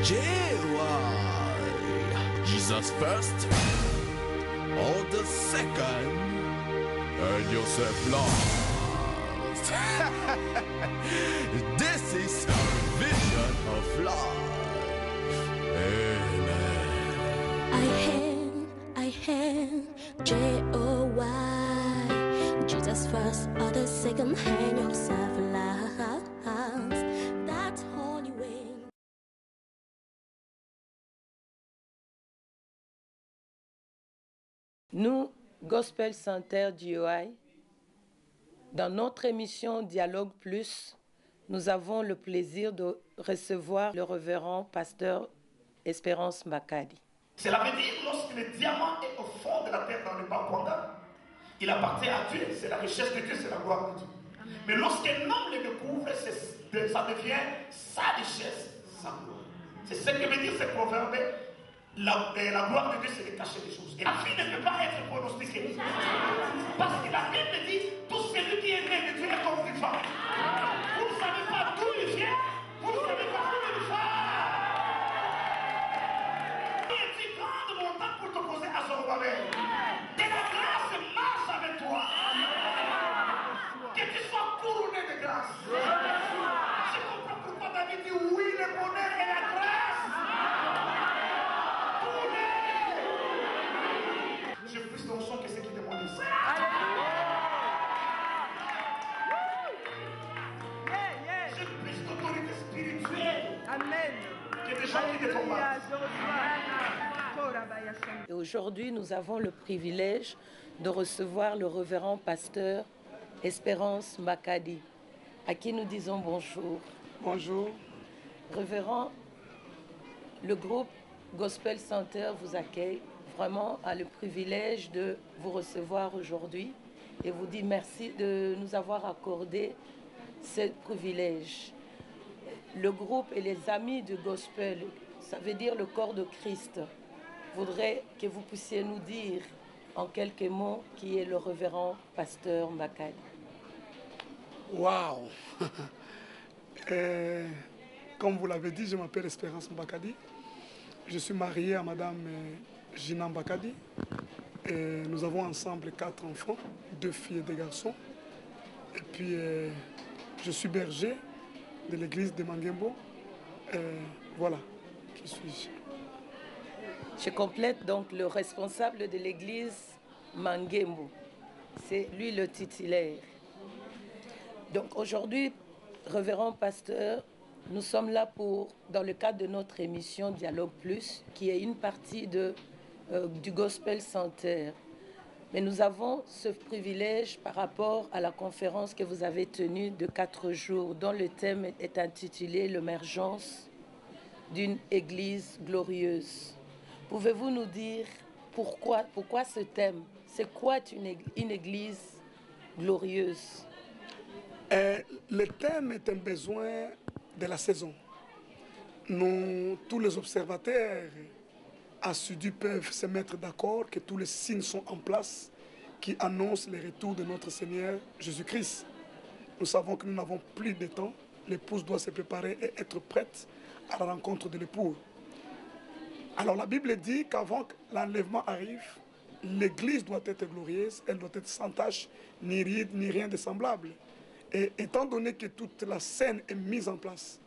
J.Y. Jesus first, or the second, and yourself lost. This is our vision of life. Amen. I am J.O.Y. Jesus first, or the second, hand yourself lost. That's holy way. Nous, Gospel Center GOI, dans notre émission Dialogue Plus, nous avons le plaisir de recevoir le révérend pasteur Espérance Mbakadi. Cela veut dire lorsque le diamant est au fond de la terre dans le Bakwanga, il appartient à Dieu, c'est la richesse de Dieu, c'est la gloire de Dieu. Amen. Mais lorsqu'un homme le découvre, ça devient sa richesse, sa gloire. C'est ce que veut dire ce proverbe. La gloire de Dieu, c'est de cacher les choses. Et la vie ne peut pas être pronostiquée. Parce que la Bible dit, tout celui qui est né de Dieu est comme une femme. Vous ne savez pas d'où il vient, vous ne savez pas où il va. Il est grande montagne pour t'opposer à Zorobabel. Que la grâce marche avec toi. Que tu sois couronné de grâce. Je comprends pourquoi David dit oui, le bonheur et la grâce. J'ai plus d'onction que ceux qui demandent ici. J'ai plus d'autorité spirituelle. Amen. Que des gens qui te combattent. Et aujourd'hui, nous avons le privilège de recevoir le révérend pasteur Espérance Mbakadi, à qui nous disons bonjour. Bonjour. Révérend, le groupe Gospel Center vous accueille. Vraiment a le privilège de vous recevoir aujourd'hui et vous dit merci de nous avoir accordé ce privilège. Le groupe et les amis du Gospel, ça veut dire le corps de Christ, voudrais que vous puissiez nous dire en quelques mots qui est le révérend pasteur Mbakadi. Waouh. Comme vous l'avez dit, je m'appelle Espérance Mbakadi. Je suis marié à madame Gina Mbakadi. Et nous avons ensemble 4 enfants, 2 filles et 2 garçons. Et puis, je suis berger de l'église de Mangembo. Voilà, qui suis-je. Je complète donc le responsable de l'église Mangembo. C'est lui le titulaire. Donc aujourd'hui, révérend pasteur, nous sommes là dans le cadre de notre émission Dialogue Plus, qui est une partie du Gospel Center. Mais nous avons ce privilège par rapport à la conférence que vous avez tenue de 4 jours, dont le thème est intitulé « L'émergence d'une Église glorieuse ». Pouvez-vous nous dire pourquoi ce thème? C'est quoi une Église glorieuse? Le thème est un besoin de la saison. Nous, tous les observateurs assidus peuvent se mettre d'accord que tous les signes sont en place qui annoncent le retour de notre Seigneur Jésus-Christ. Nous savons que nous n'avons plus de temps. L'épouse doit se préparer et être prête à la rencontre de l'époux. Alors la Bible dit qu'avant que l'enlèvement arrive, l'Église doit être glorieuse, elle doit être sans tache, ni ride, ni rien de semblable. Et étant donné que toute la scène est mise en place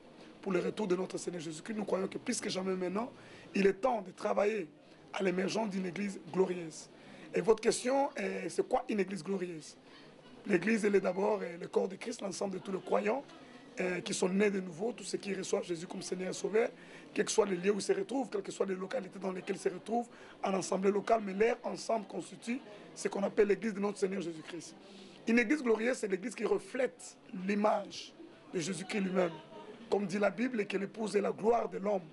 pour le retour de notre Seigneur Jésus-Christ, nous croyons que plus que jamais maintenant, il est temps de travailler à l'émergence d'une Église glorieuse. Et votre question est, c'est quoi une Église glorieuse? L'Église, elle est d'abord le corps de Christ, l'ensemble de tous les croyants qui sont nés de nouveau, tous ceux qui reçoivent Jésus comme Seigneur et Sauveur, quels que soient les lieux où ils se retrouvent, quelles que soient les localités dans lesquelles ils se retrouvent, en assemblée locale, mais leur ensemble constitue ce qu'on appelle l'Église de notre Seigneur Jésus-Christ. Une Église glorieuse, c'est l'Église qui reflète l'image de Jésus-Christ lui-même. Comme dit la Bible, que l'épouse est la gloire de l'homme.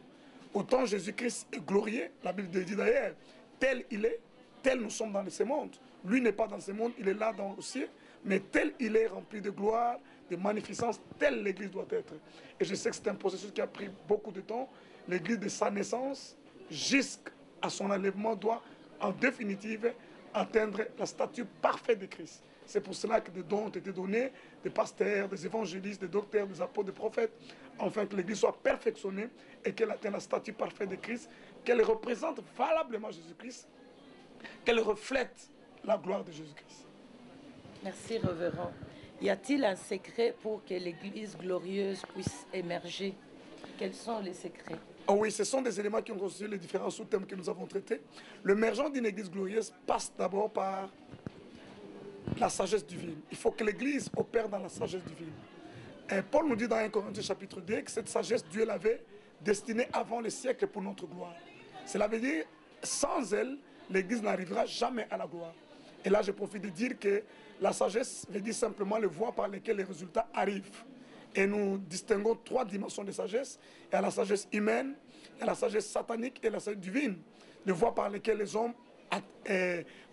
Autant Jésus-Christ est glorieux, la Bible dit d'ailleurs, tel il est, tel nous sommes dans ce monde. Lui n'est pas dans ce monde, il est là dans le ciel, mais tel il est rempli de gloire, de magnificence, telle l'Église doit être. Et je sais que c'est un processus qui a pris beaucoup de temps. L'Église de sa naissance jusqu'à son enlèvement doit en définitive atteindre la stature parfaite de Christ. C'est pour cela que des dons ont été donnés, des pasteurs, des évangélistes, des docteurs, des apôtres, des prophètes, afin que l'Église soit perfectionnée et qu'elle atteigne la statue parfaite de Christ, qu'elle représente valablement Jésus-Christ, qu'elle reflète la gloire de Jésus-Christ. Merci, révérend. Y a-t-il un secret pour que l'Église glorieuse puisse émerger? Quels sont les secrets? Oh oui, ce sont des éléments qui ont constitué les différents sous-thèmes que nous avons traités. L'émergence d'une Église glorieuse passe d'abord par la sagesse divine. Il faut que l'Église opère dans la sagesse divine. Et Paul nous dit dans 1 Corinthiens chapitre 2 que cette sagesse, Dieu l'avait destinée avant les siècles pour notre gloire. Cela veut dire, sans elle, l'Église n'arrivera jamais à la gloire. Et là, je profite de dire que la sagesse veut dire simplement les voies par lesquelles les résultats arrivent. Et nous distinguons trois dimensions de sagesse. Il y a la sagesse humaine, il y a la sagesse satanique et la sagesse divine. Les voies par lesquelles les hommes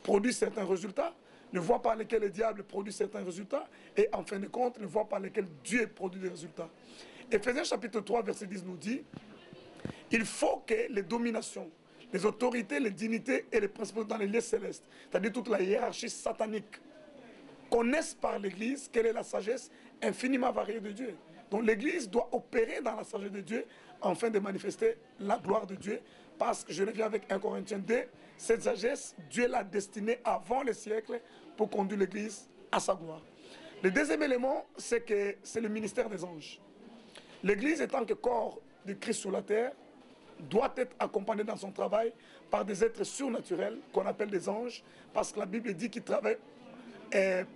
produisent certains résultats, les voies par lesquelles le diable produit certains résultats, et en fin de compte, les voies par lesquelles Dieu produit des résultats. Éphésiens chapitre 3, verset 10 nous dit, il faut que les dominations, les autorités, les dignités et les principautés dans les lieux célestes, c'est-à-dire toute la hiérarchie satanique, connaissent par l'Église quelle est la sagesse infiniment variée de Dieu. Donc l'Église doit opérer dans la sagesse de Dieu afin de manifester la gloire de Dieu. Parce que je reviens avec 1 Corinthiens 2, cette sagesse, Dieu l'a destinée avant les siècles pour conduire l'Église à sa gloire. Le deuxième élément, c'est que c'est le ministère des anges. L'Église, étant que corps de Christ sur la terre, doit être accompagnée dans son travail par des êtres surnaturels qu'on appelle des anges, parce que la Bible dit qu'ils travaillent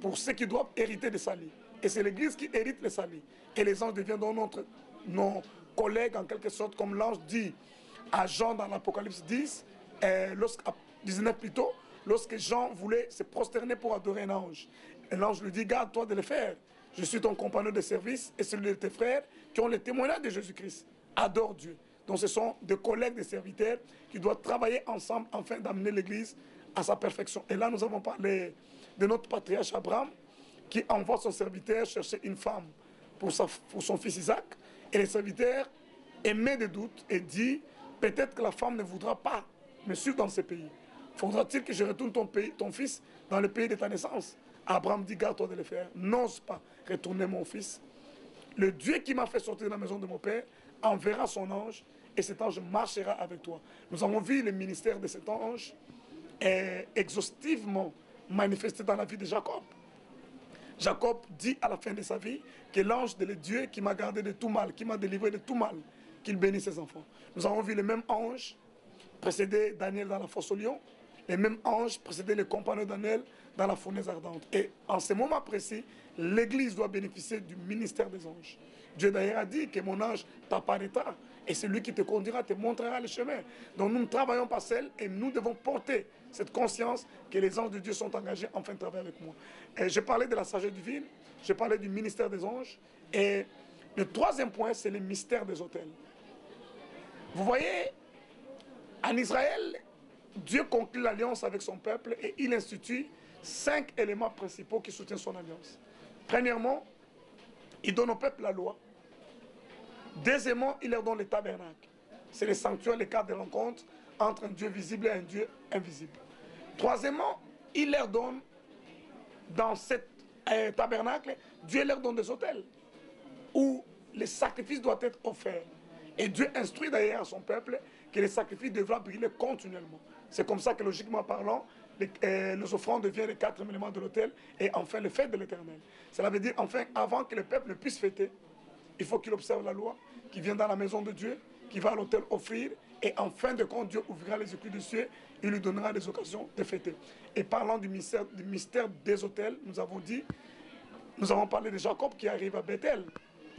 pour ceux qui doivent hériter des salis. Et c'est l'Église qui hérite les salis. Et les anges deviennent donc nos collègues en quelque sorte, comme l'ange dit à Jean dans l'Apocalypse 10, 19 plutôt, lorsque Jean voulait se prosterner pour adorer un ange. Et l'ange lui dit, garde-toi de le faire. Je suis ton compagnon de service et celui de tes frères qui ont le témoignage de Jésus-Christ. Adore Dieu. Donc ce sont des collègues, des serviteurs qui doivent travailler ensemble afin d'amener l'Église à sa perfection. Et là, nous avons parlé de notre patriarche Abraham qui envoie son serviteur chercher une femme pour son fils Isaac. Et le serviteur émet des doutes et dit, peut-être que la femme ne voudra pas me suivre dans ce pays. Faudra-t-il que je retourne ton fils dans le pays de ta naissance? Abraham dit, garde-toi de le faire. N'ose pas retourner mon fils. Le Dieu qui m'a fait sortir de la maison de mon père enverra son ange et cet ange marchera avec toi. Nous avons vu le ministère de cet ange exhaustivement manifesté dans la vie de Jacob. Jacob dit à la fin de sa vie que l'ange de Dieu qui m'a gardé de tout mal, qui m'a délivré de tout mal, qu'il bénisse ses enfants. Nous avons vu le même ange précéder Daniel dans la fosse au lion, le même ange précéder le compagnon Daniel dans la fournaise ardente. Et en ce moment précis, l'Église doit bénéficier du ministère des anges. Dieu d'ailleurs a dit que mon ange t'apparaîtra et celui qui te conduira te montrera le chemin. Donc nous ne travaillons pas seuls et nous devons porter cette conscience que les anges de Dieu sont engagés afin de travailler avec moi. J'ai parlé de la sagesse divine, j'ai parlé du ministère des anges et le troisième point, c'est le mystère des autels. Vous voyez, en Israël, Dieu conclut l'alliance avec son peuple et il institue 5 éléments principaux qui soutiennent son alliance. Premièrement, il donne au peuple la loi. Deuxièmement, il leur donne le tabernacle. C'est le sanctuaire, le cadre de rencontre entre un Dieu visible et un Dieu invisible. Troisièmement, il leur donne, dans ce tabernacle, Dieu leur donne des autels où les sacrifices doivent être offerts. Et Dieu instruit d'ailleurs à son peuple que les sacrifices devraient brûler continuellement. C'est comme ça que, logiquement parlant, les offrandes deviennent les 4 éléments de l'autel et enfin le fête de l'Éternel. Cela veut dire, enfin, avant que le peuple ne puisse fêter, il faut qu'il observe la loi, qu'il vienne dans la maison de Dieu, qu'il va à l'autel offrir, et en fin de compte, Dieu ouvrira les écus du ciel, il lui donnera des occasions de fêter. Et parlant du mystère des autels, nous avons parlé de Jacob qui arrive à Bethel.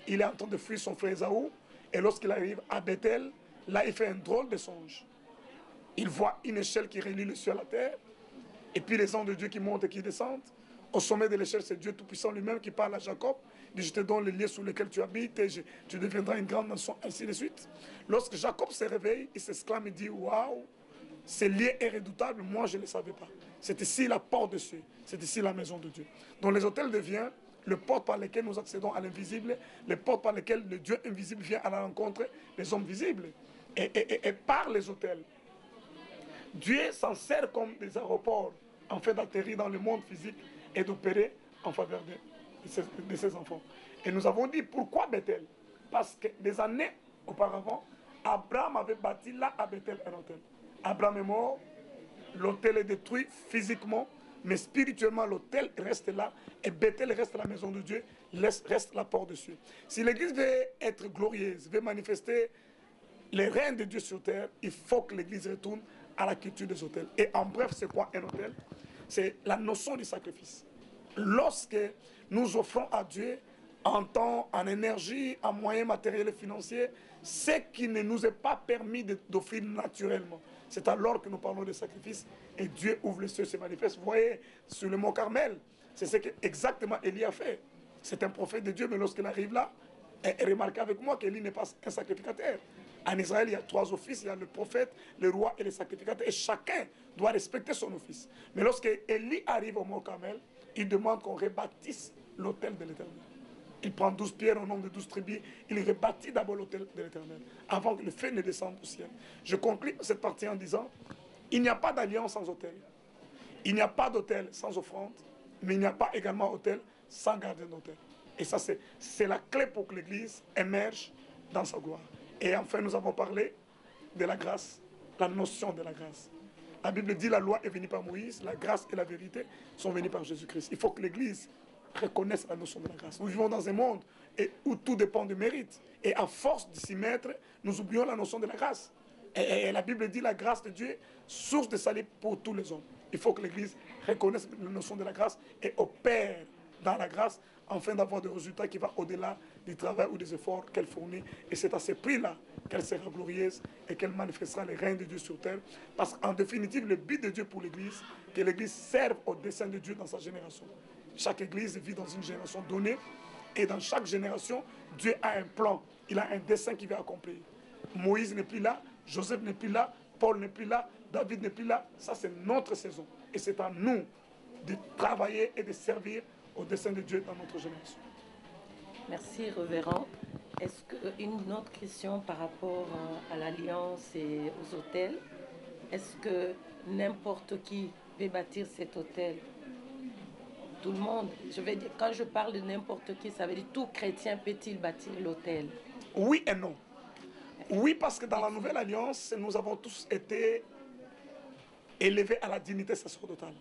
Il est en train de fuir son frère Ésaü, et lorsqu'il arrive à Bethel, là il fait un drôle de songe. Il voit une échelle qui relie le ciel à la terre, et puis les anges de Dieu qui montent et qui descendent. Au sommet de l'échelle, c'est Dieu Tout-Puissant lui-même qui parle à Jacob. Il dit, je te donne les lieux sur lesquels tu habites et tu deviendras une grande nation, ainsi de suite. Lorsque Jacob se réveille, il s'exclame et dit, waouh, ce lieu est redoutable, moi je ne le savais pas. C'est ici la porte de Dieu, c'est ici la maison de Dieu. Donc les autels deviennent le porte par lequel nous accédons à l'invisible, le porte par lequel le Dieu invisible vient à la rencontre des hommes visibles. Et par les autels, Dieu s'en sert comme des aéroports en fait d'atterrir dans le monde physique et d'opérer en faveur de ses enfants. Et nous avons dit pourquoi Bethel? parce que des années auparavant, Abraham avait bâti là à Bethel un hôtel. Abraham est mort, l'hôtel est détruit physiquement, mais spirituellement l'hôtel reste là et Bethel reste la maison de Dieu, reste la porte dessus. Si l'église veut être glorieuse, veut manifester les règnes de Dieu sur terre, il faut que l'église retourne à la culture des hôtels. Et en bref, c'est quoi un hôtel? C'est la notion du sacrifice. Lorsque nous offrons à Dieu en temps, en énergie, en moyens matériels et financiers, ce qui ne nous est pas permis d'offrir naturellement. C'est alors que nous parlons de sacrifice et Dieu ouvre les cieux, se manifeste. Vous voyez, sur le mont Carmel, c'est ce que exactement Élie a fait. C'est un prophète de Dieu, mais lorsqu'il arrive là, remarquez avec moi qu'Élie n'est pas un sacrificateur. En Israël, il y a 3 offices, il y a le prophète, le roi et le sacrificateur. Et chacun doit respecter son office. Mais lorsque Élie arrive au mont Carmel, il demande qu'on rebâtisse l'autel de l'Éternel. Il prend 12 pierres au nom de 12 tribus. Il rebâtit d'abord l'autel de l'Éternel, avant que le feu ne descende du ciel. Je conclue cette partie en disant, il n'y a pas d'alliance sans autel. Il n'y a pas d'autel sans offrande, mais il n'y a pas également d'autel sans gardien d'autel. Et ça, c'est la clé pour que l'Église émerge dans sa gloire. Et enfin, nous avons parlé de la grâce, la notion de la grâce. La Bible dit la loi est venue par Moïse, la grâce et la vérité sont venues par Jésus-Christ. Il faut que l'Église reconnaisse la notion de la grâce. Nous vivons dans un monde où tout dépend du mérite. Et à force de s'y mettre, nous oublions la notion de la grâce. Et la Bible dit la grâce de Dieu, source de salut pour tous les hommes. Il faut que l'Église reconnaisse la notion de la grâce et opère dans la grâce afin d'avoir des résultats qui vont au-delà du travail ou des efforts qu'elle fournit. Et c'est à ce prix-là qu'elle sera glorieuse et qu'elle manifestera les règnes de Dieu sur terre. Parce qu'en définitive, le but de Dieu pour l'Église, que l'Église serve au dessein de Dieu dans sa génération. Chaque Église vit dans une génération donnée et dans chaque génération, Dieu a un plan, il a un dessein qui va accomplir. Moïse n'est plus là, Joseph n'est plus là, Paul n'est plus là, David n'est plus là. Ça, c'est notre saison. Et c'est à nous de travailler et de servir au dessein de Dieu dans notre génération. Merci, révérend. Est-ce qu'une autre question par rapport à l'alliance et aux hôtels? Est-ce que n'importe qui peut bâtir cet hôtel? Tout le monde. Je vais dire, quand je parle de n'importe qui, ça veut dire tout chrétien peut-il bâtir l'hôtel? Oui et non. Oui, parce que dans la nouvelle alliance, nous avons tous été élevés à la dignité sacerdotale.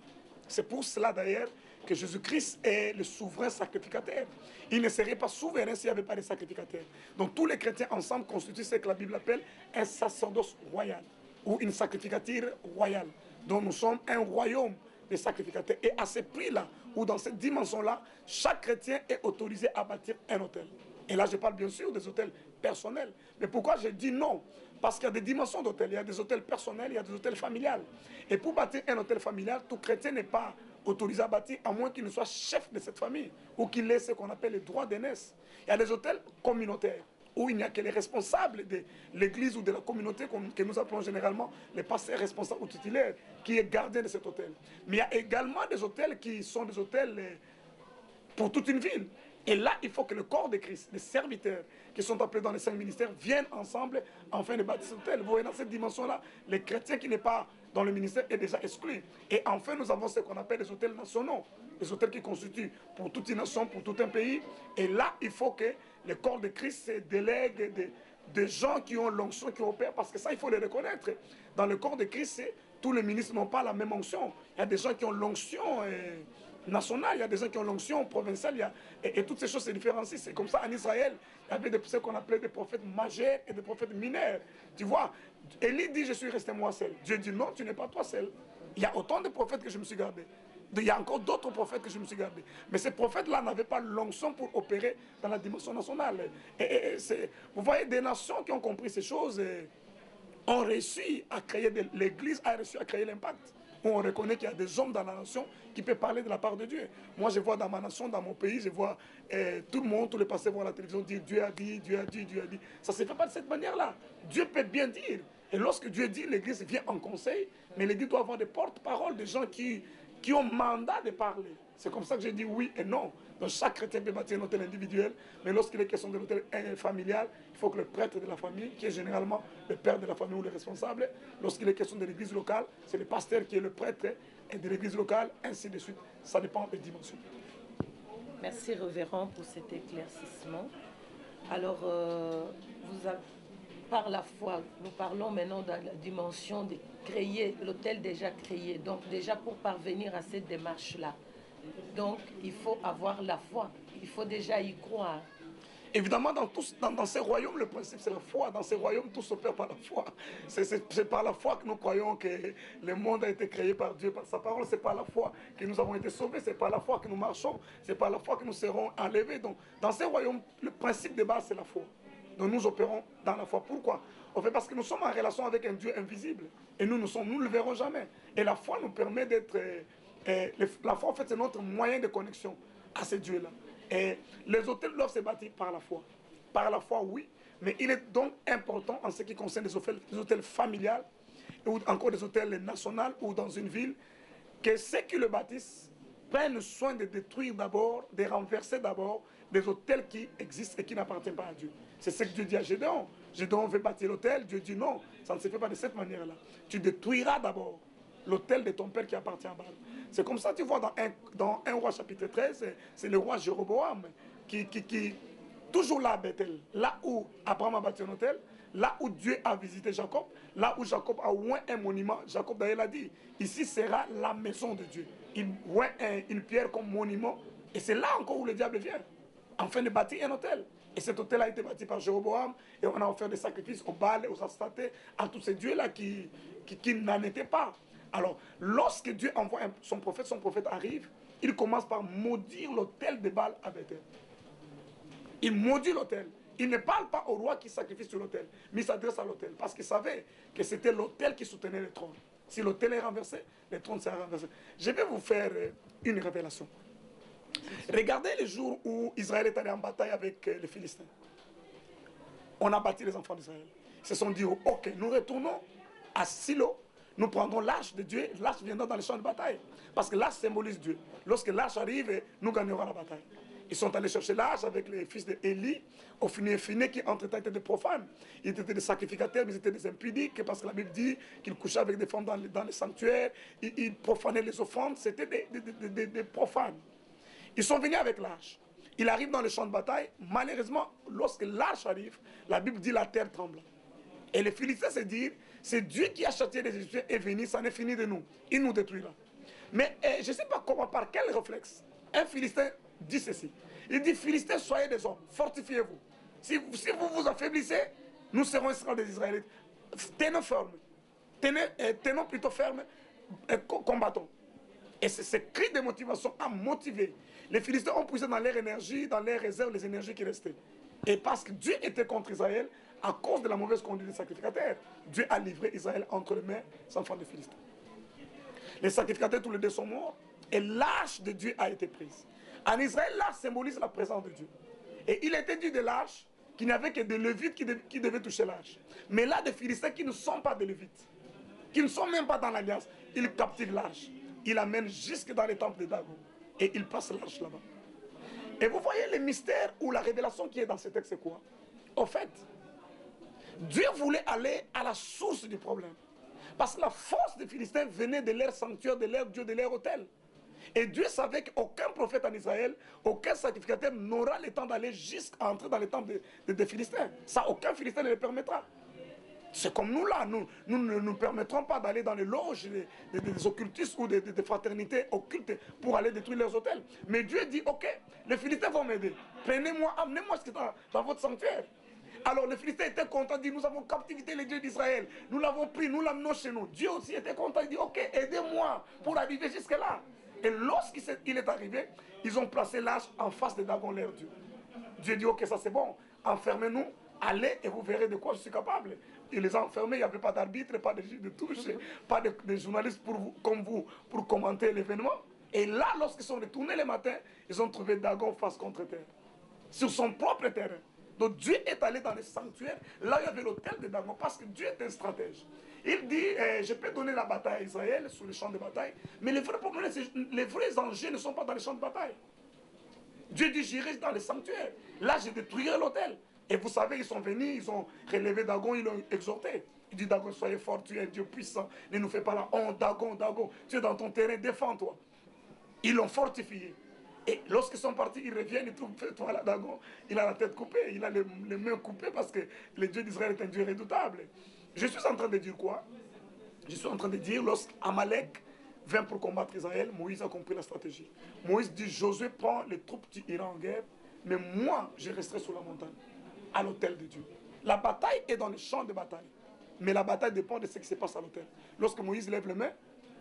C'est pour cela d'ailleurs que Jésus-Christ est le souverain sacrificateur. Il ne serait pas souverain s'il n'y avait pas de sacrificateur. Donc tous les chrétiens ensemble constituent ce que la Bible appelle un sacerdoce royal ou une sacrificature royale. Donc nous sommes un royaume de sacrificateurs. Et à ce prix-là, ou dans cette dimension-là, chaque chrétien est autorisé à bâtir un hôtel. Et là, je parle bien sûr des hôtels personnels. Mais pourquoi je dis non? Parce qu'il y a des dimensions d'hôtels. Il y a des hôtels personnels, il y a des hôtels familiales. Et pour bâtir un hôtel familial, tout chrétien n'est pas autorisé à bâtir, à moins qu'il ne soit chef de cette famille, ou qu'il ait ce qu'on appelle les droits d'aînesse. Il y a des hôtels communautaires, où il n'y a que les responsables de l'église ou de la communauté que nous appelons généralement les pasteurs responsables ou titulaires, qui est gardien de cet hôtel. Mais il y a également des hôtels qui sont des hôtels pour toute une ville. Et là, il faut que le corps de Christ, les serviteurs qui sont appelés dans les 5 ministères, viennent ensemble afin de bâtir cet hôtel. Vous voyez, dans cette dimension-là, les chrétiens qui n'est pas dans le ministère est déjà exclu. Et enfin, nous avons ce qu'on appelle les hôtels nationaux, les hôtels qui constituent pour toute une nation, pour tout un pays. Et là, il faut que le corps de Christ se délègue des gens qui ont l'onction, qui opèrent, parce que ça, il faut le reconnaître. Dans le corps de Christ, tous les ministres n'ont pas la même onction. Il y a des gens qui ont l'onction nationale, il y a des gens qui ont l'onction provinciale, et toutes ces choses se différencient. C'est comme ça en Israël, il y avait ce qu'on appelait des prophètes majeurs et des prophètes mineurs. Tu vois, Élie dit, je suis resté moi seul. Dieu dit, non, tu n'es pas toi seul. Il y a autant de prophètes que je me suis gardé. Il y a encore d'autres prophètes que je me suis gardé. Mais ces prophètes-là n'avaient pas l'onction pour opérer dans la dimension nationale. Vous voyez, des nations qui ont compris ces choses ont réussi à créer, l'Église a réussi à créer l'impact. On reconnaît qu'il y a des hommes dans la nation qui peuvent parler de la part de Dieu. Moi, je vois dans ma nation, dans mon pays, je vois tout le monde, tous les pasteurs voient la télévision dire Dieu a dit, Dieu a dit, Dieu a dit. Ça ne se fait pas de cette manière-là. Dieu peut bien dire. Et lorsque Dieu dit, l'Église vient en conseil, mais l'Église doit avoir des porte-paroles, des gens qui ont mandat de parler. C'est comme ça que j'ai dit oui et non. Donc chaque chrétien peut bâtir un hôtel individuel, mais lorsqu'il est question de l'hôtel familial, il faut que le prêtre de la famille, qui est généralement le père de la famille ou le responsable, lorsqu'il est question de l'église locale, c'est le pasteur qui est le prêtre et de l'église locale, ainsi de suite. Ça dépend des dimensions. Merci, révérend, pour cet éclaircissement. Alors, par la foi, nous parlons maintenant dans la dimension de créer, l'autel déjà créé. Donc déjà pour parvenir à cette démarche-là, donc il faut avoir la foi, il faut déjà y croire. Évidemment, dans ces royaumes, le principe, c'est la foi. Dans ces royaumes, tout s'opère par la foi. C'est par la foi que nous croyons que le monde a été créé par Dieu, par sa parole. C'est par la foi que nous avons été sauvés. C'est par la foi que nous marchons. C'est par la foi que nous serons enlevés. Donc, dans ces royaumes, le principe de base, c'est la foi. Donc, nous opérons dans la foi. Pourquoi? En fait, parce que nous sommes en relation avec un Dieu invisible. Et nous ne le verrons jamais. Et la foi nous permet d'être... la foi, en fait, c'est notre moyen de connexion à ce Dieu-là. Et les hôtels doivent se bâtir par la foi. Par la foi, oui. Mais il est donc important en ce qui concerne les hôtels familiales ou encore des hôtels nationaux ou dans une ville, que ceux qui le bâtissent prennent soin de détruire d'abord, de renverser d'abord des hôtels qui existent et qui n'appartiennent pas à Dieu. C'est ce que Dieu dit à Gédéon. Gédéon veut bâtir l'hôtel. Dieu dit non, ça ne se fait pas de cette manière-là. Tu détruiras d'abord l'hôtel de ton père qui appartient à Baal. C'est comme ça, tu vois, dans 1 roi chapitre 13, c'est le roi Jéroboam qui toujours là à Bethel, là où Abraham a bâti un hôtel, là où Dieu a visité Jacob, là où Jacob a oint un monument. Jacob d'ailleurs a dit, ici sera la maison de Dieu. Il oint une pierre comme monument, et c'est là encore où le diable vient, afin de bâtir un hôtel. Et cet hôtel a été bâti par Jéroboam, et on a offert des sacrifices aux Baal, aux Astaté, à tous ces dieux-là qui n'en étaient pas. Alors, lorsque Dieu envoie son prophète arrive, il commence par maudire l'autel de Baal à Bethel. Il maudit l'autel. Il ne parle pas au roi qui sacrifie sur l'autel, mais il s'adresse à l'autel, parce qu'il savait que c'était l'autel qui soutenait le trône. Si l'autel est renversé, le trône sera renversé. Je vais vous faire une révélation. Regardez le jour où Israël est allé en bataille avec les Philistins. On a bâti les enfants d'Israël. Ils se sont dit, ok, nous retournons à Silo. Nous prendrons l'arche de Dieu, l'arche viendra dans les champs de bataille. Parce que l'arche symbolise Dieu. Lorsque l'arche arrive, nous gagnerons la bataille. Ils sont allés chercher l'arche avec les fils d'Élie, au fini qui entre-temps étaient des profanes. Ils étaient des sacrificateurs, mais ils étaient des impudiques, parce que la Bible dit qu'ils couchaient avec des femmes dans les sanctuaires, ils profanaient les offrandes, c'était des profanes. Ils sont venus avec l'arche. Il arrive dans les champs de bataille. Malheureusement, lorsque l'arche arrive, la Bible dit la terre tremble. Et les Philistins se disent, c'est Dieu qui a châtié les Égyptiens et venu, ça n'est fini de nous. Il nous détruira. Mais je ne sais pas comment, par quel réflexe, un Philistin dit ceci. Il dit, Philistins, soyez des hommes, fortifiez-vous. Si vous vous affaiblissez, nous serons esclaves des Israélites. Tenons ferme. Tenons plutôt ferme, combattons. Et ce cri de motivation a motivé. Les Philistins ont puisé dans leur énergie, dans leurs réserves, les énergies qui restaient. Et parce que Dieu était contre Israël, à cause de la mauvaise conduite des sacrificateurs, Dieu a livré Israël entre les mains des enfants de Philistins. Les sacrificateurs, tous les deux sont morts, et l'arche de Dieu a été prise. En Israël, l'arche symbolise la présence de Dieu. Et il était dit de l'arche qu'il n'y avait que des Lévites qui devaient toucher l'arche. Mais là, des Philistins qui ne sont pas des Lévites, qui ne sont même pas dans l'alliance, ils captivent l'arche. Ils l'amènent jusque dans les temples de Dagon. Et ils passent l'arche là-bas. Et vous voyez le mystère ou la révélation qui est dans ce texte, c'est quoi? En fait, Dieu voulait aller à la source du problème. Parce que la force des Philistins venait de leur sanctuaire, de leur Dieu, de leur autel. Et Dieu savait qu'aucun prophète en Israël, aucun sacrificateur n'aura le temps d'aller jusqu'à entrer dans les temples des Philistins. Ça, aucun Philistin ne le permettra. C'est comme nous là, nous ne nous permettrons pas d'aller dans les loges des occultistes ou des fraternités occultes pour aller détruire leurs hôtels. Mais Dieu dit, ok, les Philistins vont m'aider. Prenez-moi, amenez-moi ce qui est dans votre sanctuaire. Alors les Philistins étaient contents, dit, nous avons captivité les dieux d'Israël. Nous l'avons pris, nous l'amenons chez nous. Dieu aussi était content, il dit, ok, aidez-moi pour arriver jusque-là. Et lorsqu'il est arrivé, ils ont placé l'arche en face de Dagon, leur Dieu. Dieu dit, ok, ça c'est bon, enfermez-nous, allez et vous verrez de quoi je suis capable. Il les a enfermés, il n'y avait pas d'arbitre, pas de juge de touche, pas de journalistes comme vous pour commenter l'événement. Et là, lorsqu'ils sont retournés le matin, ils ont trouvé Dagon face contre terre, sur son propre terrain. Donc Dieu est allé dans les sanctuaires, là où il y avait l'autel de Dagon, parce que Dieu est un stratège. Il dit, je peux donner la bataille à Israël sur les champs de bataille, mais les vrais problèmes, les vrais enjeux ne sont pas dans les champs de bataille. Dieu dit, j'irai dans les sanctuaires. Là, je détruirai l'autel. Et vous savez, ils sont venus, ils ont relevé Dagon, ils l'ont exhorté. Il dit, Dagon, soyez fort, tu es un Dieu puissant. Ne nous fais pas la honte, Dagon, Dagon, tu es dans ton terrain, défends-toi. Ils l'ont fortifié. Et lorsqu'ils sont partis, ils reviennent, ils trouvent voilà, Dagon, il a la tête coupée, il a les mains coupées parce que le Dieu d'Israël est un Dieu redoutable. Je suis en train de dire quoi? Je suis en train de dire, lorsqu'Amalek vint pour combattre Israël, Moïse a compris la stratégie. Moïse dit, Josué prend les troupes qui iront en guerre, mais moi, je resterai sur la montagne, à l'autel de Dieu. La bataille est dans le champ de bataille, mais la bataille dépend de ce qui se passe à l'autel. Lorsque Moïse lève les mains,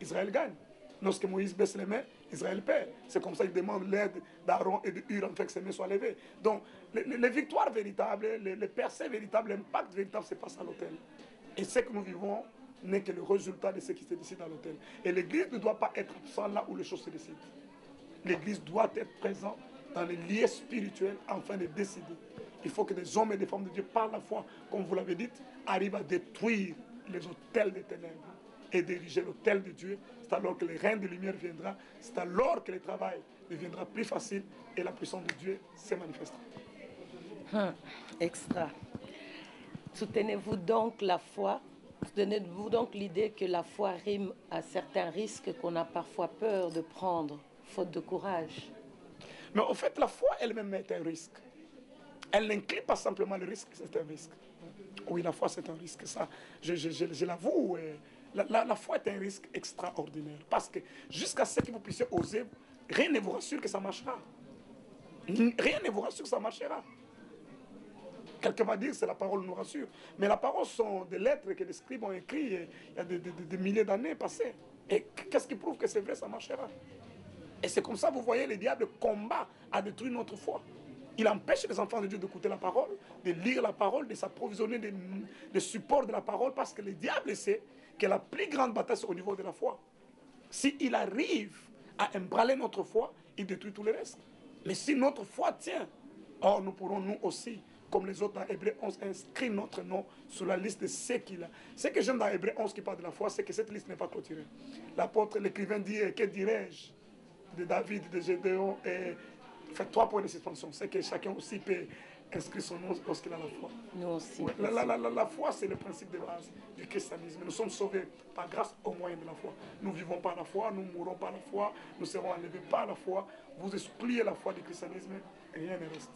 Israël gagne. Lorsque Moïse baisse les mains, Israël perd. C'est comme ça qu'il demande l'aide d'Aaron et de Hur afin que ses mains soient levées. Donc, les victoires véritables, les percées véritables, l'impact véritable se passe à l'autel. Et ce que nous vivons n'est que le résultat de ce qui se décide à l'autel. Et l'Église ne doit pas être absente là où les choses se décident. L'Église doit être présente dans les lieux spirituels afin de décider. Il faut que des hommes et des femmes de Dieu, par la foi, comme vous l'avez dit, arrivent à détruire les autels des ténèbres et diriger l'autel de Dieu. C'est alors que le règne de lumière viendra. C'est alors que le travail deviendra plus facile et la puissance de Dieu se manifestera. Extra. Soutenez-vous donc la foi. Soutenez-vous donc l'idée que la foi rime à certains risques qu'on a parfois peur de prendre, faute de courage. Mais en fait, la foi elle-même est un risque. Elle n'inclut pas simplement le risque, c'est un risque. Oui, la foi, c'est un risque. Ça, je l'avoue. La foi est un risque extraordinaire. Parce que jusqu'à ce que vous puissiez oser, rien ne vous rassure que ça marchera. Rien ne vous rassure que ça marchera. Quelqu'un va dire que c'est la parole nous rassure. Mais la parole sont des lettres que les scribes ont écrites il y a des milliers d'années passées. Et qu'est-ce qui prouve que c'est vrai, ça marchera? Et c'est comme ça, vous voyez, le diable combat à détruire notre foi. Il empêche les enfants de Dieu d'écouter la parole, de lire la parole, de s'approvisionner de support de la parole, parce que le diable sait que la plus grande bataille, c'est au niveau de la foi. S'il arrive à embranler notre foi, il détruit tout le reste. Mais si notre foi tient, or nous pourrons nous aussi, comme les autres dans Hébreux 11, inscrire notre nom sur la liste de ceux qu'il a. Ce que j'aime dans Hébreux 11 qui parle de la foi, c'est que cette liste n'est pas clôturée. L'apôtre, l'écrivain dit, que dirais-je de David, de Gédéon, et fait 3 points de suspension. C'est que chacun aussi peut inscrire son nom lorsqu'il a la foi. Nous aussi. Ouais, la foi, c'est le principe de base du christianisme. Nous sommes sauvés par grâce au moyen de la foi. Nous vivons par la foi, nous mourrons par la foi, nous serons enlevés par la foi. Vous excluez la foi du christianisme, rien ne reste.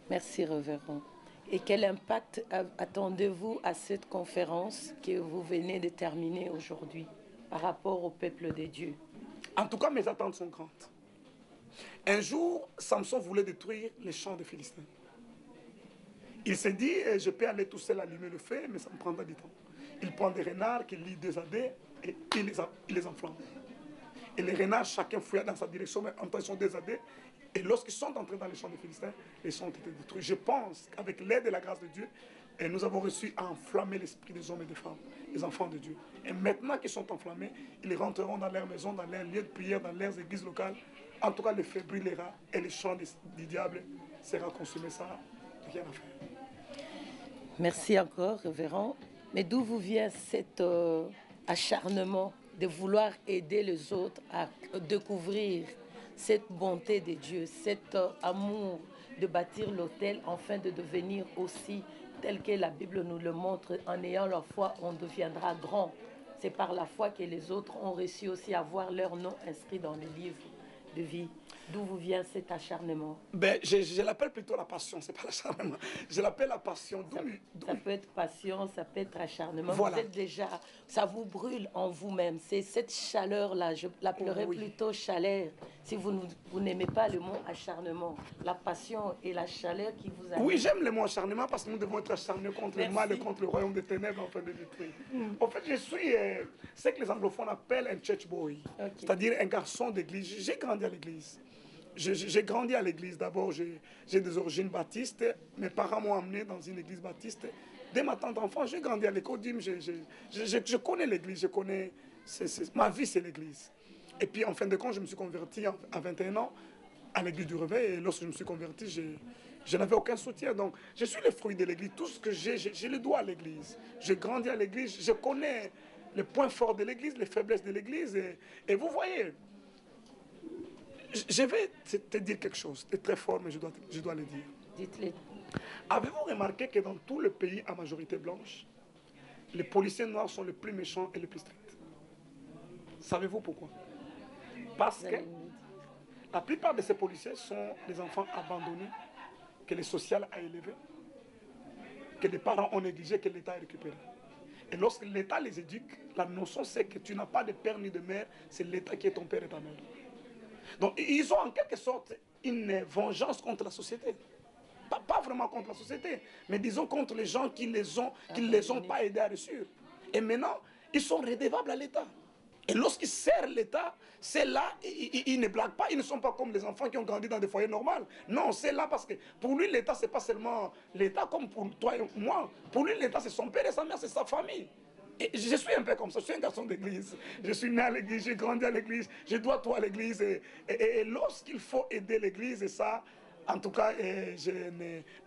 Merci, révérend. Et quel impact attendez-vous à cette conférence que vous venez de terminer aujourd'hui par rapport au peuple de Dieu? En tout cas, mes attentes sont grandes. Un jour, Samson voulait détruire les champs des Philistins. Il s'est dit, je peux aller tout seul allumer le feu, mais ça me prendra du temps. Il prend des renards qu'il lie 2 à 2 et il les enflamme. Et les renards, chacun fouilla dans sa direction, mais en temps, 2 à 2. Et lorsqu'ils sont entrés dans les champs des Philistins, les champs ont été détruits. Je pense qu'avec l'aide et la grâce de Dieu, nous avons réussi à enflammer l'esprit des hommes et des femmes, les enfants de Dieu. Et maintenant qu'ils sont enflammés, ils rentreront dans leur maison, dans leur lieu de prière, dans leurs églises locales. En tout cas, le feu brûlera et le champ du diable sera consumé. Ça, rien à faire. Merci encore, révérend. Mais d'où vous vient cet acharnement de vouloir aider les autres à découvrir cette bonté de Dieu, cet amour de bâtir l'autel, afin de devenir aussi tel que la Bible nous le montre, en ayant la foi, on deviendra grand. C'est par la foi que les autres ont réussi aussi à voir leur nom inscrit dans le livre de vie. D'où vous vient cet acharnement? Je l'appelle plutôt la passion, c'est pas l'acharnement. Je l'appelle la passion. Ça peut être passion, ça peut être acharnement. Voilà. Vous êtes déjà, ça vous brûle en vous-même. C'est cette chaleur-là, je l'appellerais plutôt chaleur. Si vous n'aimez pas le mot acharnement, la passion et la chaleur qui vous animent. Oui, j'aime le mot acharnement parce que nous devons être acharnés contre le mal et contre le royaume des ténèbres afin de détruire. En fait, je suis ce que les anglophones appellent un church boy, c'est-à-dire un garçon d'église. J'ai grandi à l'église. J'ai grandi à l'église. D'abord, j'ai des origines baptistes. Mes parents m'ont amené dans une église baptiste. Dès ma tante enfant, j'ai grandi à l'école. Je connais l'église, je connais. Ma vie, c'est l'église. Et puis, en fin de compte, je me suis converti à 21 ans à l'église du Réveil. Et lorsque je me suis converti, je n'avais aucun soutien. Donc, je suis le fruit de l'église. Tout ce que j'ai, je le dois à l'église. J'ai grandi à l'église. Je connais les points forts de l'église, les faiblesses de l'église. Et vous voyez, je vais te dire quelque chose de très fort, mais je dois le dire. Dites-le. Avez-vous remarqué que dans tout le pays à majorité blanche, les policiers noirs sont les plus méchants et les plus stricts? Savez-vous pourquoi? Parce que La plupart de ces policiers sont des enfants abandonnés, que le social a élevés, que les parents ont négligé, que l'État a récupéré. Et lorsque l'État les éduque, la notion c'est que tu n'as pas de père ni de mère, c'est l'État qui est ton père et ta mère. Donc ils ont en quelque sorte une vengeance contre la société. Pas vraiment contre la société, mais disons contre les gens qui ne les ont pas aidés à réussir. Et maintenant, ils sont redevables à l'État. Et lorsqu'ils servent l'État, c'est là, ils ne blaguent pas, ils ne sont pas comme les enfants qui ont grandi dans des foyers normaux. Non, c'est là parce que pour lui, l'État, ce n'est pas seulement l'État comme pour toi et moi. Pour lui, l'État, c'est son père et sa mère, c'est sa famille. Et je suis un peu comme ça, je suis un garçon d'église. Je suis né à l'église, j'ai grandi à l'église, je dois tout à l'église. Et lorsqu'il faut aider l'église, et ça, en tout cas, je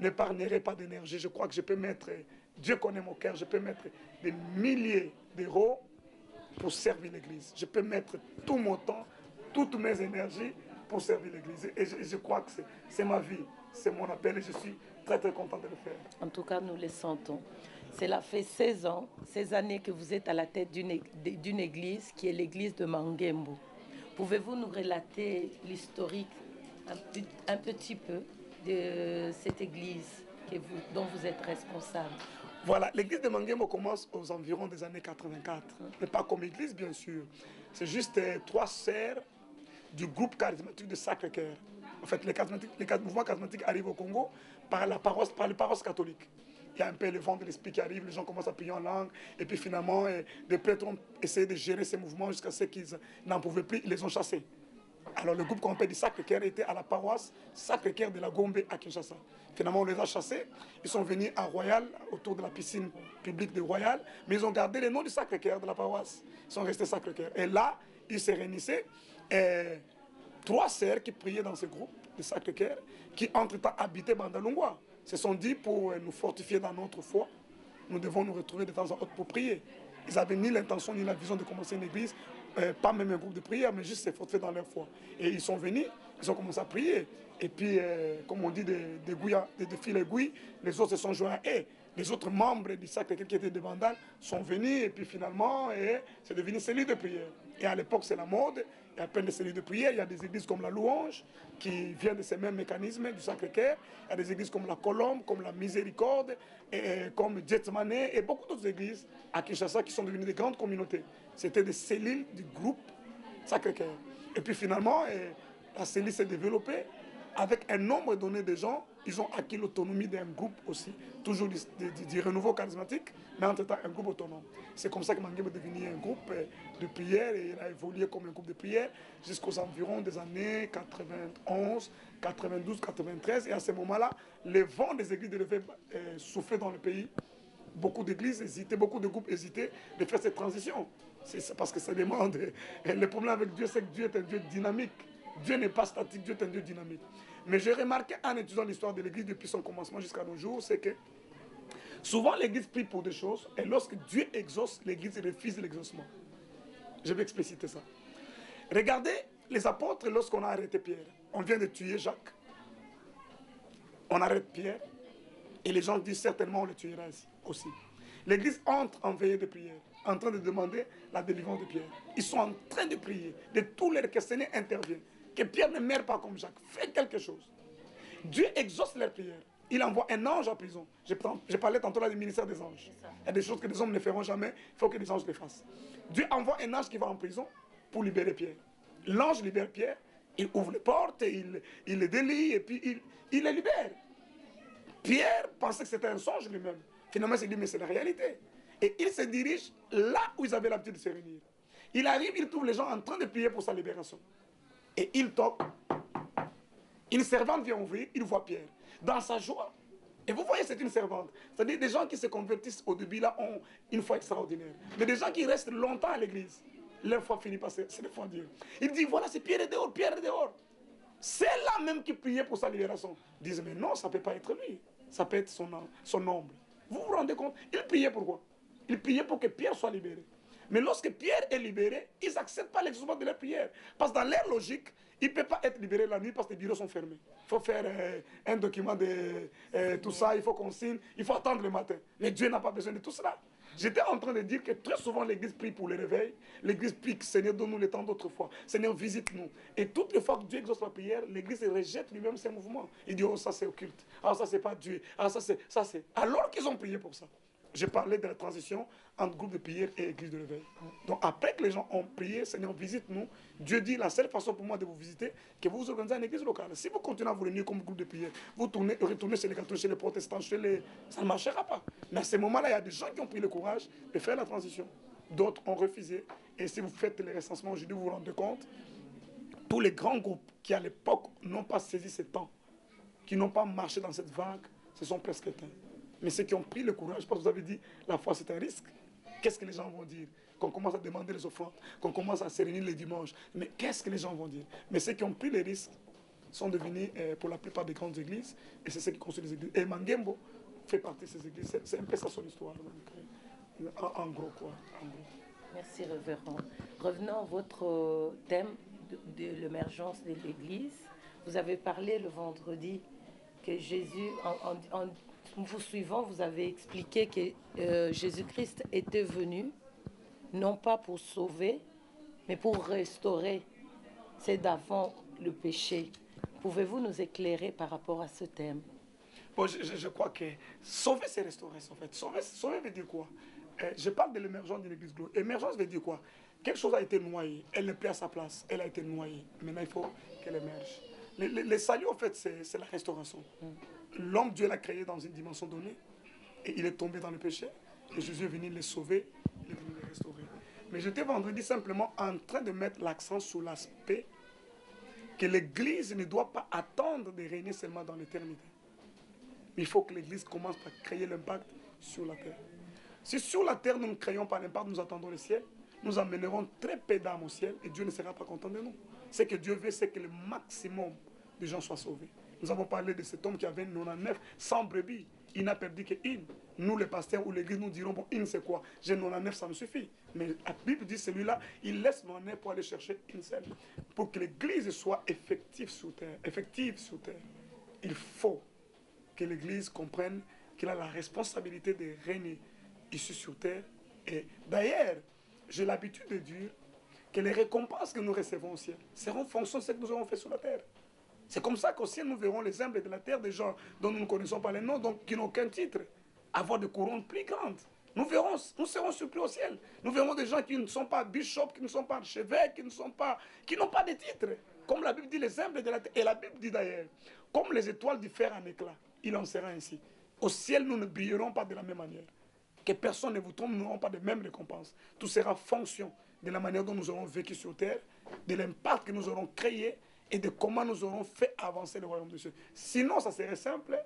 n'épargnerai pas d'énergie. Je crois que je peux mettre, Dieu connaît mon cœur, je peux mettre des milliers d'euros pour servir l'église. Je peux mettre tout mon temps, toutes mes énergies pour servir l'église. Et je crois que c'est ma vie, c'est mon appel et je suis très très content de le faire. En tout cas, nous le sentons. Cela fait 16 ans, 16 années que vous êtes à la tête d'une église qui est l'église de Mangembu. Pouvez-vous nous relater l'historique un petit peu de cette église dont vous êtes responsable? Voilà, l'église de Mangembu commence aux environs des années 84. Mais pas comme église, bien sûr. C'est juste 3 sœurs du groupe charismatique de Sacré-Cœur. En fait, les mouvements charismatiques arrivent au Congo par les paroisses catholiques. Il y a un peu le vent de l'esprit qui arrive, les gens commencent à prier en langue. Et puis finalement, des prêtres ont essayé de gérer ces mouvements jusqu'à ce qu'ils n'en pouvaient plus, ils les ont chassés. Alors le groupe qu'on appelle du Sacré-Cœur était à la paroisse Sacré-Cœur de la Gombe à Kinshasa. Finalement, on les a chassés. Ils sont venus à Royal, autour de la piscine publique de Royal, mais ils ont gardé le nom du Sacré-Cœur de la paroisse. Ils sont restés Sacré-Cœur. Et là, ils se réunissaient. 3 sœurs qui priaient dans ce groupe de Sacré-Cœur, qui entre-temps habitaient Bandalungwa, se sont dit pour nous fortifier dans notre foi, nous devons nous retrouver de temps en temps pour prier. Ils n'avaient ni l'intention ni la vision de commencer une église, pas même un groupe de prière, mais juste se fortifier dans leur foi. Et ils sont venus, ils ont commencé à prier. Et puis, comme on dit, des fil aiguilles, les autres se sont joints à eux. Les autres membres du Sacré-Cœur qui étaient de Bandal sont venus, et puis finalement, c'est devenu cellule de prière. Et à l'époque, c'est la mode. Il y a plein de cellules de prière. Il y a des églises comme la Louange, qui viennent de ces mêmes mécanismes du Sacré-Cœur. Il y a des églises comme la Colombe, comme la Miséricorde, comme Jetmane, et beaucoup d'autres églises à Kinshasa qui sont devenues des grandes communautés. C'était des cellules du groupe Sacré-Cœur. Et puis finalement, la cellule s'est développée. Avec un nombre donné de gens, ils ont acquis l'autonomie d'un groupe aussi, toujours du renouveau charismatique, mais entre-temps un groupe autonome. C'est comme ça que Mangembu est devenu un groupe de prière et il a évolué comme un groupe de prière jusqu'aux environs des années 91, 92, 93. Et à ce moment-là, les vents des églises de l'éveil soufflaient dans le pays. Beaucoup d'églises hésitaient, beaucoup de groupes hésitaient de faire cette transition. C'est parce que ça demande. Le problème avec Dieu, c'est que Dieu est un Dieu dynamique. Dieu n'est pas statique, Dieu est un Dieu dynamique. Mais j'ai remarqué en étudiant l'histoire de l'Église depuis son commencement jusqu'à nos jours, c'est que souvent l'Église prie pour des choses et lorsque Dieu exauce, l'Église refuse l'exaucement. Je vais expliciter ça. Regardez les apôtres lorsqu'on a arrêté Pierre. On vient de tuer Jacques. On arrête Pierre et les gens disent certainement on le tuera aussi. L'Église entre en veillée de prière, en train de demander la délivrance de Pierre. Ils sont en train de prier, de tous les questionnaires interviennent. Que Pierre ne meure pas comme Jacques. Faites quelque chose. Dieu exauce leurs prières. Il envoie un ange en prison. Je parlais tantôt là du ministère des anges. Il y a des choses que les hommes ne feront jamais. Il faut que les anges les fassent. Dieu envoie un ange qui va en prison pour libérer Pierre. L'ange libère Pierre. Il ouvre les portes, il les délie et puis il les libère. Pierre pensait que c'était un songe lui-même. Finalement, il s'est dit, mais c'est la réalité. Et il se dirige là où ils avaient l'habitude de se réunir. Il arrive, il trouve les gens en train de prier pour sa libération. Et il toque. Une servante vient ouvrir, il voit Pierre. Dans sa joie. Et vous voyez, c'est une servante. C'est-à-dire des gens qui se convertissent au début là ont une foi extraordinaire. Mais des gens qui restent longtemps à l'église, leur foi finit par se refroidir. Il dit, voilà, c'est Pierre est dehors, Pierre est dehors. C'est là même qui priait pour sa libération. Ils disent, mais non, ça ne peut pas être lui. Ça peut être son ombre. Vous vous rendez compte? Il priait pourquoi? Il priait pour que Pierre soit libéré. Mais lorsque Pierre est libéré, ils n'acceptent pas l'exaucement de leur prière. Parce que dans leur logique, Il ne peut pas être libéré la nuit parce que les bureaux sont fermés. Il faut faire un document de tout ça, il faut qu'on signe, il faut attendre le matin. Mais Dieu n'a pas besoin de tout cela. J'étais en train de dire que très souvent l'Église prie pour le réveil. L'Église prie, Seigneur, donne-nous le temps d'autrefois. Seigneur, visite-nous. Et toutes les fois que Dieu exauce la prière, l'Église rejette lui-même ses mouvements. Il dit, oh, ça c'est occulte. Ah, ça c'est pas Dieu. Ah, ça c'est. Alors qu'ils ont prié pour ça. J'ai parlé de la transition entre groupe de prière et église de réveil. Donc après que les gens ont prié, Seigneur, visite-nous. Dieu dit, la seule façon pour moi de vous visiter, que vous vous organisez en église locale. Si vous continuez à vous réunir comme groupe de prière, vous retournez chez les catholiques, chez les protestants, ça ne marchera pas. Mais à ce moment-là, il y a des gens qui ont pris le courage de faire la transition. D'autres ont refusé. Et si vous faites les recensements aujourd'hui, vous vous rendez compte, tous les grands groupes qui à l'époque n'ont pas saisi ce temps, qui n'ont pas marché dans cette vague, se sont presque éteints. Mais ceux qui ont pris le courage, parce que vous avez dit, la foi c'est un risque. Qu'est-ce que les gens vont dire? Qu'on commence à demander les offrandes, qu'on commence à se réunir les dimanches. Mais qu'est-ce que les gens vont dire? Mais ceux qui ont pris les risques sont devenus, pour la plupart des grandes églises, et c'est ceux qui construisent les églises. Et Mangembo fait partie de ces églises. C'est un peu ça son histoire. En gros, quoi. En gros. Merci, révérend. Revenons à votre thème de l'émergence de l'Église. Vous avez parlé le vendredi que Jésus, en vous suivant, vous avez expliqué que Jésus-Christ était venu, non pas pour sauver, mais pour restaurer. C'est d'avant le péché. Pouvez-vous nous éclairer par rapport à ce thème? Bon, je crois que sauver, c'est restaurer, en fait. Sauver veut dire quoi? Je parle de l'émergence d'une église globale. Émergence veut dire quoi? Quelque chose a été noyé, elle n'est plus à sa place, elle a été noyée. Maintenant, il faut qu'elle émerge. Le salut, en fait, c'est la restauration. L'homme, Dieu l'a créé dans une dimension donnée, et il est tombé dans le péché, et Jésus est venu le sauver, il est venu le restaurer. Mais j'étais vendredi simplement en train de mettre l'accent sur l'aspect que l'Église ne doit pas attendre de régner seulement dans l'éternité. Mais il faut que l'Église commence par créer l'impact sur la terre. Si sur la terre nous ne créons pas l'impact, nous attendons le ciel, nous amènerons très peu d'âmes au ciel et Dieu ne sera pas content de nous. Ce que Dieu veut, c'est que le maximum de gens soient sauvés. Nous avons parlé de cet homme qui avait 99 sans brebis. Il n'a perdu qu'une. Nous, les pasteurs ou l'église, nous dirons, bon, une c'est quoi? J'ai 99, ça me suffit. Mais la Bible dit, celui-là, il laisse 99 pour aller chercher une seule. Pour que l'église soit effective sur terre, il faut que l'église comprenne qu'il a la responsabilité de régner ici sur terre. Et d'ailleurs, j'ai l'habitude de dire que les récompenses que nous recevons au ciel seront en fonction de ce que nous avons fait sur la terre. C'est comme ça qu'au ciel, nous verrons les humbles de la terre, des gens dont nous ne connaissons pas les noms, donc qui n'ont aucun titre, avoir des couronnes plus grandes. Nous serons surpris au ciel. Nous verrons des gens qui ne sont pas bishops, qui ne sont pas archevêques, qui n'ont pas de titre. Comme la Bible dit, les humbles de la terre. Et la Bible dit d'ailleurs, comme les étoiles diffèrent en éclat, il en sera ainsi. Au ciel, nous ne brillerons pas de la même manière. Que personne ne vous trompe, nous n'aurons pas de mêmes récompenses. Tout sera fonction de la manière dont nous aurons vécu sur terre, de l'impact que nous aurons créé, et de comment nous aurons fait avancer le royaume de Dieu. Sinon, ça serait simple.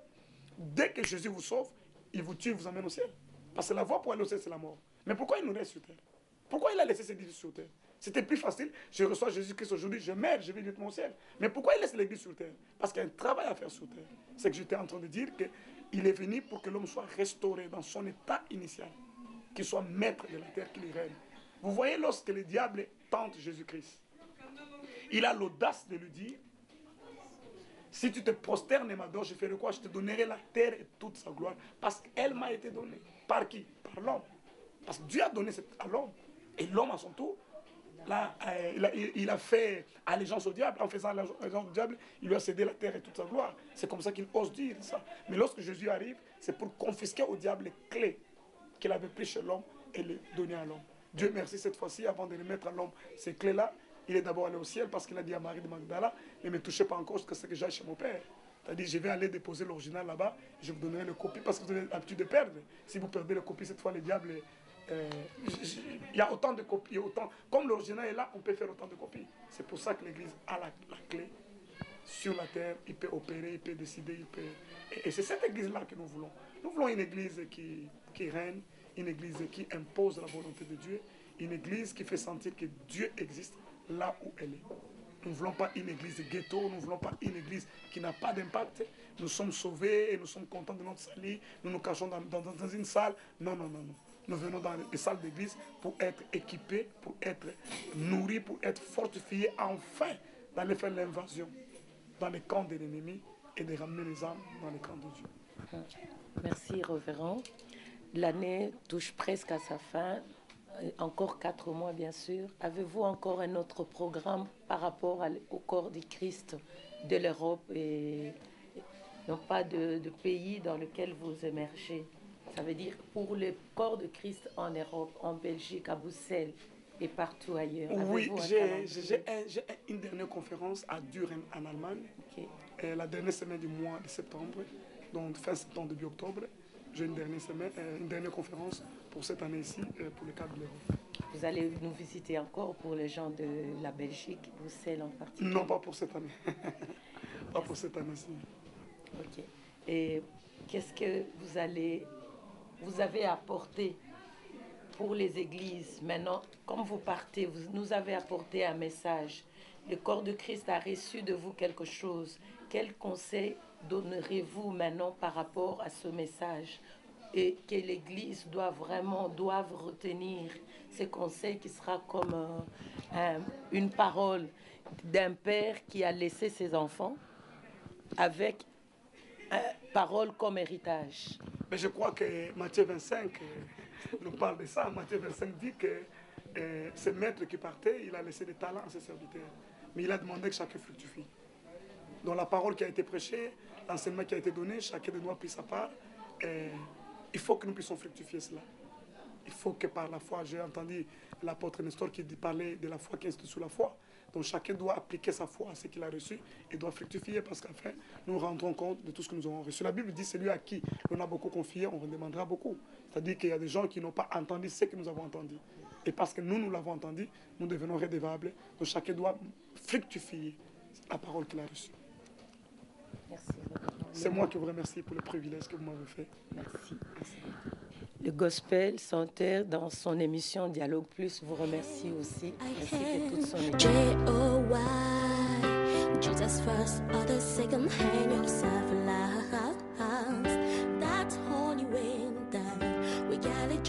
Dès que Jésus vous sauve, il vous tue, il vous amène au ciel. Parce que la voie pour aller au ciel, c'est la mort. Mais pourquoi il nous laisse sur terre? Pourquoi il a laissé ses disciples sur terre? C'était plus facile. Je reçois Jésus-Christ aujourd'hui, je meurs, je vais directement au ciel. Mais pourquoi il laisse l'église sur terre? Parce qu'il y a un travail à faire sur terre. C'est que j'étais en train de dire qu'il est venu pour que l'homme soit restauré dans son état initial. Qu'il soit maître de la terre, qu'il y règne. Vous voyez, lorsque le diable tente Jésus-Christ, il a l'audace de lui dire, si tu te prosternes et m'adores, je ferai quoi? Je te donnerai la terre et toute sa gloire. Parce qu'elle m'a été donnée. Par qui? Par l'homme. Parce que Dieu a donné à l'homme. Et l'homme, à son tour, là, il a fait allégeance au diable. En faisant allégeance au diable, il lui a cédé la terre et toute sa gloire. C'est comme ça qu'il ose dire ça. Mais lorsque Jésus arrive, c'est pour confisquer au diable les clés qu'il avait prises chez l'homme et les donner à l'homme. Dieu merci, cette fois-ci, avant de remettre à l'homme ces clés-là, il est d'abord allé au ciel parce qu'il a dit à Marie de Magdala, ne me touchez pas encore jusqu'à ce que j'aille chez mon père. C'est-à-dire, je vais aller déposer l'original là-bas, je vous donnerai le copie parce que vous avez l'habitude de perdre. Si vous perdez le copie, cette fois, le diable, il y a autant de copies, comme l'original est là, on peut faire autant de copies. C'est pour ça que l'Église a la clé sur la terre, il peut opérer, il peut décider, il peut... Et c'est cette Église-là que nous voulons. Nous voulons une Église qui règne, une Église qui impose la volonté de Dieu, une Église qui fait sentir que Dieu existe là où elle est. Nous ne voulons pas une église de ghetto, nous ne voulons pas une église qui n'a pas d'impact. Nous sommes sauvés et nous sommes contents de notre salut. Nous nous cachons dans une salle. Non, non, non, non. Nous venons dans les salles d'église pour être équipés, pour être nourris, pour être fortifiés, enfin, d'aller faire l'invasion dans les camps de l'ennemi et de ramener les âmes dans les camps de Dieu. Merci, révérend. L'année touche presque à sa fin. Encore 4 mois, bien sûr. Avez-vous encore un autre programme par rapport au corps du Christ de l'Europe et non pas de pays dans lequel vous émergez? Ça veut dire pour le corps de Christ en Europe, en Belgique, à Bruxelles et partout ailleurs. Oui, Avez-vous un j'ai calendrier? une dernière conférence à Düren en Allemagne, Ok. la dernière semaine du mois de septembre, donc fin septembre, début octobre. J'ai une dernière conférence pour cette année ici, pour le cadre de l'Europe. Vous allez nous visiter encore pour les gens de la Belgique, Bruxelles en particulier? Non, pas pour cette année. Pas pour cette année-ci. Ok. Et qu'est-ce que vous avez apporté pour les églises? Maintenant, quand vous partez, vous nous avez apporté un message. Le corps de Christ a reçu de vous quelque chose. Quel conseil donnerez-vous maintenant par rapport à ce message? Et que l'Église doive retenir ce conseil qui sera comme une parole d'un père qui a laissé ses enfants avec parole comme héritage. Mais je crois que Matthieu 25 nous parle de ça. Matthieu 25 dit que ce maître qui partait, il a laissé des talents à ses serviteurs. Mais il a demandé que chacun fructifie. Dans la parole qui a été prêchée, l'enseignement qui a été donné, chacun de nous a pris sa part. Il faut que nous puissions fructifier cela. Il faut que par la foi, j'ai entendu l'apôtre Nestor qui parlait de la foi qui institue la foi. Donc chacun doit appliquer sa foi à ce qu'il a reçu et doit fructifier parce qu'après, nous nous rendrons compte de tout ce que nous avons reçu. La Bible dit, celui à qui on a beaucoup confié, on demandera beaucoup. C'est-à-dire qu'il y a des gens qui n'ont pas entendu ce que nous avons entendu. Et parce que nous l'avons entendu, nous devenons redevables. Donc chacun doit fructifier la parole qu'il a reçue. Merci. C'est moi qui vous remercie pour le privilège que vous m'avez fait. Merci. Le Gospel Center, dans son émission Dialogue Plus, vous remercie aussi, ainsi que toute son équipe. J-O-Y, Jesus first or the second, hand yourself last. That's only when we get it,